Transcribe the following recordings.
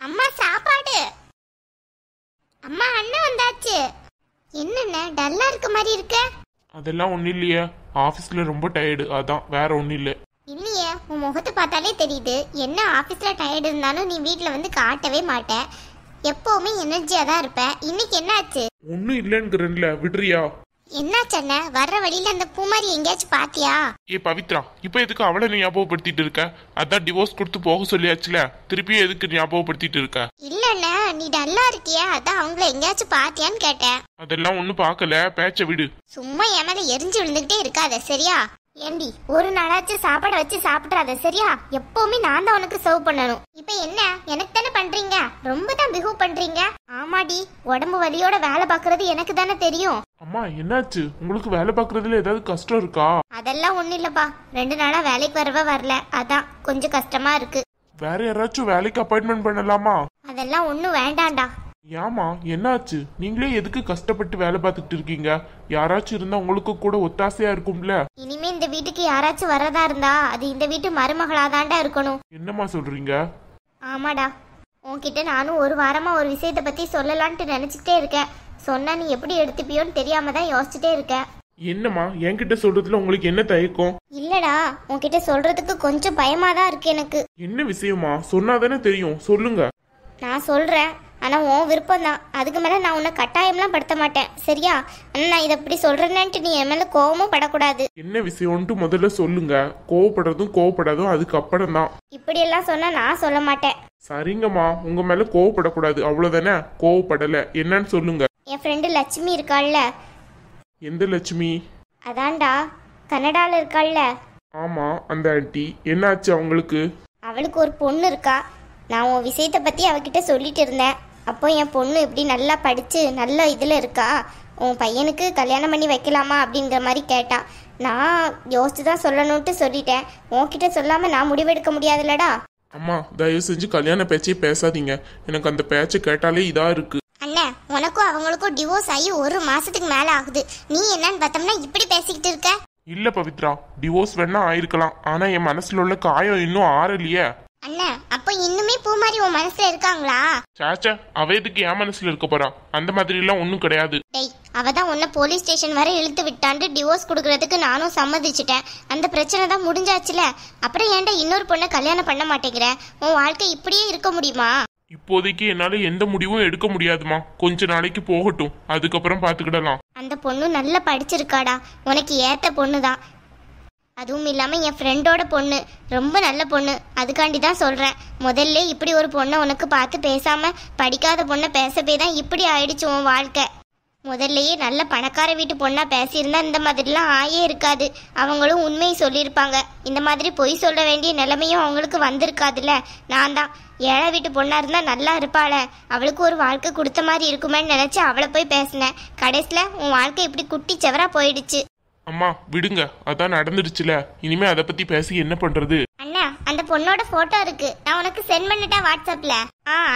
அம்மா சாப்பாடு. அம்மா அண்ணன் வந்தாச்சு. என்னென்ன டல்லா இருக்க மாதிரி இருக்க? அதெல்லாம் ஒன்றும் இல்லையே, ஆஃபீஸில் ரொம்ப டயர்டு, அதான், வேற ஒன்றும் இல்லை. இல்லையே, உன் முகத்தை பார்த்தாலே தெரியுது. என்ன ஆஃபீஸில் டயர்டு இருந்தாலும் நீ வீட்டில் வந்து காட்டவே மாட்டேன். எப்போவுமே எனர்ஜியாக தான் இருப்ப. இன்னைக்கு என்ன ஆச்சு? ஒன்றும் இல்லைங்கிறன்ல, விடுறியா? என்னாச்சு அண்ணா? வர்ற வழியில அந்த பூமாரி எங்கேயாச்சும் பாத்தியா? ஏ பவித்ரா, இப்போ எதுக்கு அவளை நீ ஞாபகப்படுத்திட்டு இருக்க? அதான் டிவோர்ஸ் கொடுத்து போக சொல்லியாச்சுல, திருப்பியும் எதுக்கு ஞாபகப்படுத்திட்டு இருக்க? இல்லண்ணா, நீ டல்லா இருக்கியா, அதான் அவங்கள எங்கேயாச்சும் பாத்தியான்னு கேட்டேன். அதெல்லாம் ஒன்றும் பார்க்கல, பேச்ச விடு. சும்மா என் மேல எரிஞ்சு விழுந்துகிட்டே இருக்காத, சரியா? ஏண்டி, ஒரு நாளாச்சும் சாப்பாடு வச்சு சாப்பிட்றாத, சரியா? எப்பவுமே நான் தான் உனக்கு சர்வ் பண்ணணும். இப்ப என்ன, எனக்கு தானே பண்றீங்க, ரொம்ப தான் பிஹேவ் பண்றீங்க. ஆமாடி, உடம்பு வலியோட வேலை பாக்குறது எனக்கு தானே தெரியும். அம்மா என்னாச்சு? உங்களுக்கு வேலை பார்க்கறதுல ஏதாவது கஷ்டம் இருக்கா? அதெல்லாம் ஒண்ணும் இல்லப்பா, 2 நாளா வேலைக்கு வரல, அதான் கொஞ்சம் கஷ்டமா இருக்கு. வேற யாராச்சும் வேலைக்கு அப்பாயின்மெண்ட் பண்ணலாமா? அதெல்லாம் ஒண்ணும் வேண்டாம்டா. ஏமா என்னாச்சு? நீங்களே எதுக்கு கஷ்டப்பட்டு வேலை பார்த்துக்கிட்டு இருக்கீங்க? யாராச்சும் இருந்தா உங்களுக்கு கூட ஒத்தாசையா இருக்கும்ல. இனிமே இந்த வீட்டுக்கு யாராச்சும் வரதா இருந்தா அது இந்த வீட்டு மருமகளாதான்டா இருக்கணும். என்னம்மா சொல்றீங்க? ஆமாடா, உன்கிட்ட நானும் ஒரு வாரமா ஒரு விஷயத்தை பத்தி சொல்லலான்ட்டு நினைச்சுக்கிட்டே இருக்கேன். சொன்னா நீ எப்படி எடுத்துப்பியோன்னு தெரியாம தான் யோசிச்சுட்டே இருக்கேன். என்னம்மா என்கிட்ட சொல்றதுல உங்களுக்கு என்ன தயக்கம்? இல்லடா, உன்கிட்ட சொல்றதுக்கு கொஞ்சம் பயமா தான் இருக்கு எனக்கு. என்ன விஷயமா? சொன்னாதானே தெரியும், சொல்லுங்க. நான் சொல்றேன், ஆனா உன் விருப்பம் தான். அதுக்கு மேல நான் உன்னை கட்டாயம்லாம் படுத்த மாட்டேன், சரியா? ஆனா நான் இதை இப்படி சொல்றேன்னுட்டு நீ என் மேல கோவமும் படக்கூடாது. என்ன விஷயம்ட்டு முதல்ல சொல்லுங்க. கோவப்படுறதும் கோவப்படாதும் அதுக்கு அப்புறம் தான். இப்படி எல்லாம் சொன்னா நான் சொல்ல மாட்டேன். சரிங்கம்மா, உங்க மேல கோவப்படக்கூடாது, அவ்வளவுதானே. கோவப்படல, என்னன்னு சொல்லுங்க. என் ஃப்ரெண்டு லட்சுமி இருக்காள்ல. எந்த லட்சுமி? அதான்டா, கனடால இருக்காள்ல. ஆமா, அந்த ஆண்டி. என்னாச்சு அவங்களுக்கு? அவளுக்கு ஒரு பொண்ணு இருக்கா. நான் உன் விஷயத்தை பத்தி அவகிட்ட சொல்லிட்டு இருந்தேன். அப்போ என் பொண்ணு இப்படி நல்லா படிச்சு நல்ல இதுல இருக்கா, உன் பையனுக்கு கல்யாணம் பண்ணி வைக்கலாமா அப்படிங்கிற மாதிரி கேட்டா. நான் யோசிச்சு தான் சொல்லணும்ட்டு சொல்லிட்டேன். உன்கிட்ட சொல்லாம நான் முடிவெடுக்க முடியாதுல்லடா. அம்மா தயவு செஞ்சு கல்யாண பேச்சே பேசாதீங்க. எனக்கு அந்த பேச்சை கேட்டாலே இதா இருக்கு. அண்ணா, உனக்கும் அவங்களுக்கும் டிவோர்ஸ் ஆகி 1 மாசத்துக்கு மேல ஆகுது. நீ என்னன்னு பார்த்தோம்னா இப்படி பேசிக்கிட்டு இருக்க. இல்ல பவித்ரா, டிவோர்ஸ் வேணா ஆயிருக்கலாம், ஆனா என் மனசுல உள்ள காயம் இன்னும் ஆறலையே. அண்ணா, அப்போ இன்னுமே பூமாரி உன் மனசுல இருக்காங்களா? சாச்சா, அவ எதுக்கு என் மனசுல இருக்க போறா? அந்த மாதிரி எல்லாம் ஒண்ணும் கிடையாது. டேய், அவதான் உன்னை போலீஸ் ஸ்டேஷன் வரை இழுத்து விட்டாண்டு டிவோர்ஸ் கொடுக்கறதுக்கு நானும் சம்மதிச்சிட்டேன். அந்த பிரச்சனை தான் முடிஞ்சாச்சுல. அப்புறம் ஏன்டா இன்னொரு பொண்ணை கல்யாணம் பண்ண மாட்டேங்கிற? உன் வாழ்க்கை இப்படியே இருக்க முடியுமா? இப்போதைக்கு என்னால எந்த முடிவும் எடுக்க முடியாதுமா. கொஞ்ச நாளைக்கு போகட்டும், அதுக்கப்புறம் பாத்துக்கிடலாம். அந்த பொண்ணு நல்லா படிச்சிருக்காடா, உனக்கு ஏத்த பொண்ணு தான். அதுவும் இல்லாம என் ஃப்ரெண்டோட பொண்ணு, ரொம்ப நல்ல பொண்ணு. அதுக்காண்டி தான் சொல்றேன். முதல்ல இப்படி ஒரு பொண்ணை உனக்கு பார்த்து பேசாம படிக்காத பொண்ணை பேச போய் தான் இப்படி ஆயிடுச்சு உன் வாழ்க்கை. முதல்லயே நல்ல பணக்கார வீட்டு பொண்ணா பேசியிருந்தா இந்த மாதிரிலாம் ஆயே இருக்காது. அவங்களும் உண்மையை சொல்லியிருப்பாங்க. இந்த மாதிரி பொய் சொல்ல வேண்டிய நிலைமையும் அவங்களுக்கு வந்திருக்காதுல்ல. நான் தான் ஏழை வீட்டு பொண்ணா இருந்தா நல்லா இருப்பாள, அவளுக்கு ஒரு வாழ்க்கை கொடுத்த மாதிரி இருக்குமேன்னு நினைச்சு அவளை போய் பேசினேன். கடைசியில உன் வாழ்க்கை இப்படி குட்டி செவரா போயிடுச்சு. அம்மா விடுங்க, அதான் நடந்துடுச்சுல. இனிமே அதை பத்தி பேசி என்ன பண்றது? அண்ணா, அந்த பொண்ணோட போட்டோ இருக்கு, நான் உனக்கு சென்ட் பண்ணிட்டா வாட்ஸ்அப்ல.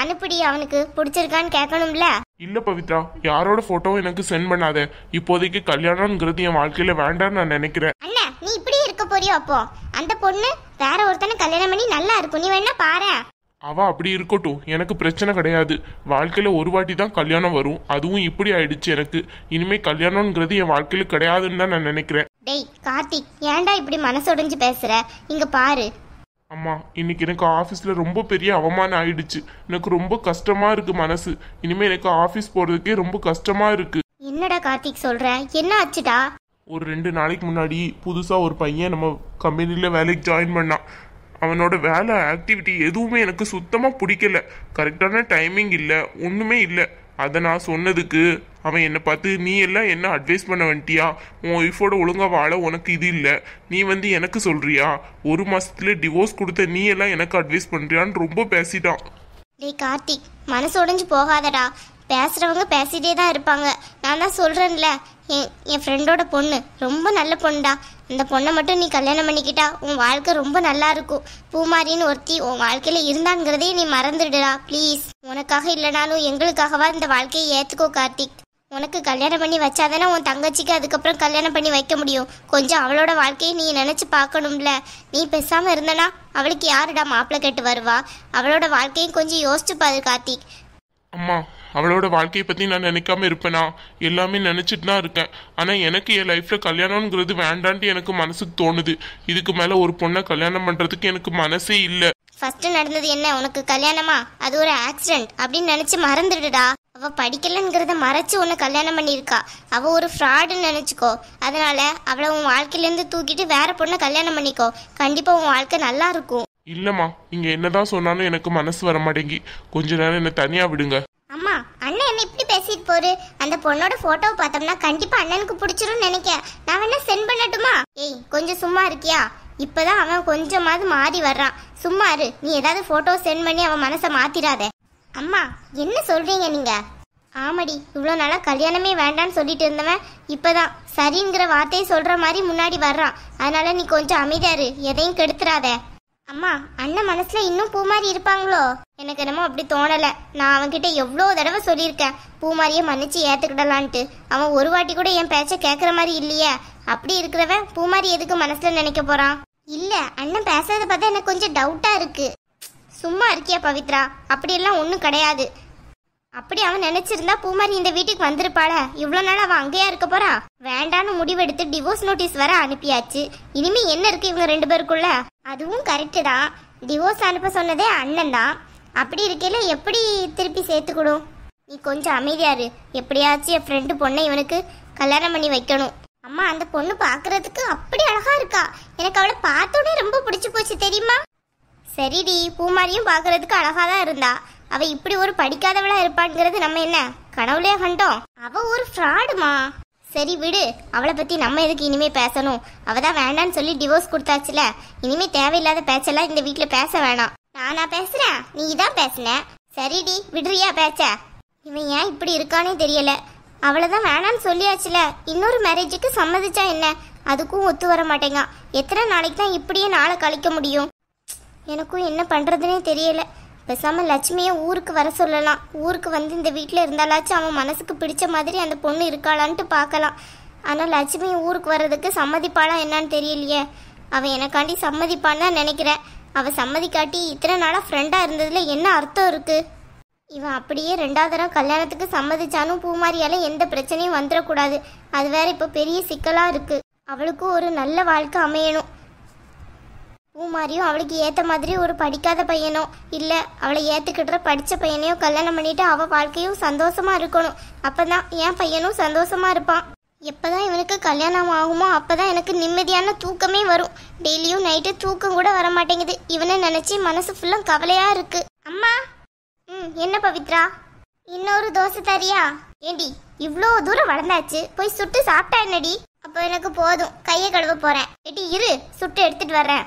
அனுப்பிடி, அவனுக்கு பிடிச்சிருக்கான்னு கேட்கணும்ல. இல்ல பவித்ரா, யாரோட போட்டோவும் எனக்கு சென்ட் பண்ணாத. இப்போதைக்கு கல்யாணம்ங்கிறது என் வாழ்க்கையில வேண்டாம்னு நான் நினைக்கிறேன். அண்ணா, நீ இப்படியே இருக்க போறியோ? அப்போ அந்த பொண்ணு வேற ஒருத்தனை கல்யாணம் பண்ணி நல்லா இருக்கும், நீ வேணா பாரு. அவ அப்படி இருக்கட்டும், எனக்கு பிரச்சனை கிடையாது. வாழ்க்கையில ஒரு வாட்டி தான் கல்யாணம் வரும், அதுவும் இப்படி ஆயிடுச்சு எனக்கு. இனிமே கல்யாணம்ங்கிறது என் வாழ்க்கையில கிடையாதுன்னு தான் நான் நினைக்கிறேன். டேய் கார்த்திக், ஏன்டா இப்படி மனசொடைஞ்சு பேசுற? இங்க பாரு. அம்மா, இன்னைக்கு எனக்கு ஆஃபீஸில் ரொம்ப பெரிய அவமானம் ஆயிடுச்சு. எனக்கு ரொம்ப கஷ்டமா இருக்கு மனசு. இனிமே எனக்கு ஆஃபீஸ் போறதுக்கே ரொம்ப கஷ்டமா இருக்கு. என்னடா கார்த்திக் சொல்ற? என்ன ஆச்சுடா? ஒரு 2 நாளைக்கு முன்னாடி புதுசா ஒரு பையன் நம்ம கம்பெனில வேலைக்கு ஜாயின் பண்ணான். அவனோட வேலை ஆக்டிவிட்டி எதுவுமே எனக்கு சுத்தமா பிடிக்கல. கரெக்டான டைமிங் இல்லை, ஒண்ணுமே இல்லை. அதை நான் சொன்னதுக்கு அவன் என்னை பார்த்து, நீ எல்லாம் என்ன அட்வைஸ் பண்ண வந்துட்டியா? உன் ஒய்ஃபோட ஒழுங்கா வாழ உனக்கு இது இல்லை, நீ வந்து எனக்கு சொல்றியா? 1 மாசத்துல டிவோர்ஸ் கொடுத்த நீ எல்லாம் எனக்கு அட்வைஸ் பண்றியான்னு ரொம்ப பேசிட்டான். டேய் கார்த்திக், மனசு உடைஞ்சு போகாதடா. பேசுறவங்க பேசிட்டே தான் இருப்பாங்க. நான் தான் சொல்றேன்ல, என் ஃப்ரெண்டோட பொண்ணு ரொம்ப நல்ல பொண்ணுடா. அந்த பொண்ணை மட்டும் நீ கல்யாணம் பண்ணிக்கிட்டா உன் வாழ்க்கை ரொம்ப நல்லா இருக்கும். பூமாரின்னு ஒருத்தி உன் வாழ்க்கையில இருந்தாங்கிறதே நீ மறந்துடுடா ப்ளீஸ். உனக்காக இல்லைனாலும் எங்களுக்காகவா இந்த வாழ்க்கையை ஏத்துக்கோ கார்த்திக். உனக்கு கல்யாணம் பண்ணி வச்சாதானே உன் தங்கச்சிக்கு அதுக்கப்புறம் கல்யாணம் பண்ணி வைக்க முடியும். கொஞ்சம் அவளோட வாழ்க்கையை நீ நினச்சி பார்க்கணும்ல. நீ பேசாமல் இருந்தனா அவளுக்கு யாருடா மாப்பிள்ளை கேட்டு வருவா? அவளோட வாழ்க்கையும் கொஞ்சம் யோசிச்சு பாரு கார்த்திக். அம்மா, அவளோட வாழ்க்கையை பற்றி நான் நினைக்காம இருப்பேனா? எல்லாமே நினச்சிட்டு தான் இருக்கேன். ஆனால் எனக்கு என் லைஃப்பில் கல்யாணம்ங்கிறது வேண்டான்ட்டு எனக்கு மனசுக்கு தோணுது. இதுக்கு மேலே ஒரு பொண்ணை கல்யாணம் பண்ணுறதுக்கு எனக்கு மனசே இல்லை. ஃபர்ஸ்ட் நடந்தது என்ன, உனக்கு கல்யாணமா? அது ஒரு ஆக்சிடென்ட் அப்படின்னு நினச்சி மறந்துடுடா. அவ படிக்கலங்கிறத மறைச்சு உன்னை கல்யாணம் பண்ணியிருக்கா. அவ ஒரு ஃப்ராடுன்னு நினச்சிக்கோ. அதனால அவளை உன் வாழ்க்கையிலேருந்து தூக்கிட்டு வேற பொண்ணை கல்யாணம் பண்ணிக்கோ. கண்டிப்பாக உன் வாழ்க்கை நல்லா இருக்கும். இல்லைம்மா, நீங்கள் என்னதான் சொன்னாலும் எனக்கு மனசு வர மாட்டேங்கி. கொஞ்ச நேரம் என்னை தனியாக விடுங்க. அம்மா, அண்ணன் என்ன இப்படி பேசிட்டு போரு? அந்த பொண்ணோட போட்டோவை பார்த்தோம்னா கண்டிப்பா அண்ணனுக்கு பிடிச்சிரும்னு நினைக்கிறேன். நான் வேணா சென்ட் பண்ணட்டுமா? ஏய், கொஞ்சம் சும்மா இருக்கியா? இப்பதான் அவன் கொஞ்சமாவது மாறி வர்றான். சும்மா இரு. நீ ஏதாவது போட்டோ சென்ட் பண்ணி அவன் மனசை மாத்திராத. அம்மா, என்ன சொல்றீங்க நீங்க? ஆமாடி, இவ்வளோ நாளா கல்யாணமே வேண்டான்னு சொல்லிட்டு இருந்தவன் இப்பதான் சரிங்கிற வார்த்தையை சொல்ற மாதிரி முன்னாடி வர்றான். அதனால நீ கொஞ்சம் அமைதியாரு, எதையும் கெடுத்துறாத. அம்மா, அண்ணன் மனசுல இன்னும் பூமாரி இருப்பாங்களோ? எனக்கு என்னமோ அப்படி தோணலை. நான் அவன்கிட்ட எவ்வளோ தடவை சொல்லியிருக்கேன் பூமாரியை மன்னிச்சு ஏற்றுக்கிடலான்ட்டு. அவன் ஒரு வாட்டி கூட என் பேச்சை கேட்குற மாதிரி இல்லையே. அப்படி இருக்கிறவன் பூமாரி எதுக்கு மனசுல நினைக்க போறான்? இல்லை, அண்ணன் பேசாத பார்த்தா எனக்கு கொஞ்சம் டவுட்டா இருக்கு. சும்மா இருக்கியா பவித்ரா? அப்படியெல்லாம் ஒன்றும் கிடையாது. அப்படி அவன் நினைச்சிருந்தா பூமாரி இந்த வீட்டுக்கு வந்திருப்பாள. இவ்வளோ நாள் அவன் அங்கேயா இருக்க போறா? வேண்டான்னு முடிவெடுத்து டிவோர்ஸ் நோட்டீஸ் வர அனுப்பியாச்சு. இனிமே என்ன இருக்கு இவங்க 2 பேருக்குள்ள? அதுவும் கரெக்டு தான். டிவோர்ஸ் அனுப்ப சொன்னதே அண்ணன் தான். அப்படி இருக்கையில எப்படி திருப்பி சேர்த்துக்கணும்? நீ கொஞ்சம் அமைதியாரு. எப்படியாச்சும் என் ஃப்ரெண்டு பொண்ணை இவனுக்கு கல்யாணம் பண்ணி வைக்கணும். அம்மா, அந்த பொண்ணு பார்க்கறதுக்கு அப்படி அழகா இருக்கா. எனக்கு அவளை பார்த்தோன்னே ரொம்ப பிடிச்சி போச்சு தெரியுமா? சரிடி, பூமாரியும் பார்க்கறதுக்கு அழகா தான் இருந்தா. அவ இப்படி ஒரு படிக்காதவளா இருப்பாங்கிறது நம்ம என்ன கனவுலயே கண்டோம்? அவ ஒரு ஃப்ராடுமா. சரி விடு, அவளை பத்தி நம்ம எதுக்கு இனிமே பேசணும்? அவதான் வேண்டான்னு சொல்லி டிவோர்ஸ் கொடுத்தாச்சுல. இனிமே தேவையில்லாத பேச்செல்லாம் இந்த வீட்டுல பேச வேணாம். நானா பேசுறேன்? நீ தான் பேசுன. சரிடி, விடுறியா பேச்ச? இவன் ஏன் இப்படி இருக்கானே தெரியல. அவளைதான் வேணான்னு சொல்லியாச்சுல. இன்னொரு மேரேஜுக்கு சம்மதிச்சா என்ன? அதுக்கும் ஒத்து வர மாட்டேங்க. எத்தனை நாளைக்கு தான் இப்படியே நாளை கழிக்க முடியும்? எனக்கும் என்ன பண்றதுன்னே தெரியல. பேசாம லட்சுமியை ஊருக்கு வர சொல்லலாம். ஊருக்கு வந்து இந்த வீட்டில் இருந்தாலாச்சும் அவன் மனசுக்கு பிடிச்ச மாதிரி அந்த பொண்ணு இருக்காளான்ட்டு பார்க்கலாம். ஆனால் லட்சுமி ஊருக்கு வர்றதுக்கு சம்மதிப்பாளா என்னன்னு தெரியலையே. அவன் எனக்காண்டி சம்மதிப்பான்னு தான் நினைக்கிறேன். அவள் சம்மதிக்காட்டி இத்தனை நாளாக ஃப்ரெண்டாக இருந்ததுல என்ன அர்த்தம் இருக்கு? இவன் அப்படியே 2வது தடவை கல்யாணத்துக்கு சம்மதிச்சானும் பூமாரியால எந்த பிரச்சனையும் வந்துடக்கூடாது. அது வேற இப்போ பெரிய சிக்கலாக இருக்கு. அவளுக்கும் ஒரு நல்ல வாழ்க்கை அமையணும். பூமாரியும் அவளுக்கு ஏற்ற மாதிரி ஒரு படிக்காத பையனோ இல்லை அவளை ஏற்றுக்கிட்டுற படித்த பையனையோ கல்யாணம் பண்ணிட்டு அவள் வாழ்க்கையும் சந்தோஷமா இருக்கணும். அப்பதான் என் பையனும் சந்தோஷமா இருப்பான். எப்போதான் இவனுக்கு கல்யாணம் ஆகுமோ அப்போதான் எனக்கு நிம்மதியான தூக்கமே வரும். டெய்லியும் நைட்டு தூக்கம் கூட வர மாட்டேங்குது. இவனை நினச்சி மனசு ஃபுல்லும் கவலையாக இருக்கு. அம்மா. என்ன பவித்ரா, இன்னொரு தோசை தரியா? ஏண்டி, இவ்வளோ தூரம் வளர்ந்தாச்சு, போய் சுட்டு சாப்பிட்டா என்னடி? அப்போ எனக்கு போதும், கையை கழுவ போகிறேன். ஏட்டி இரு, சுட்டு எடுத்துட்டு வர்றேன்.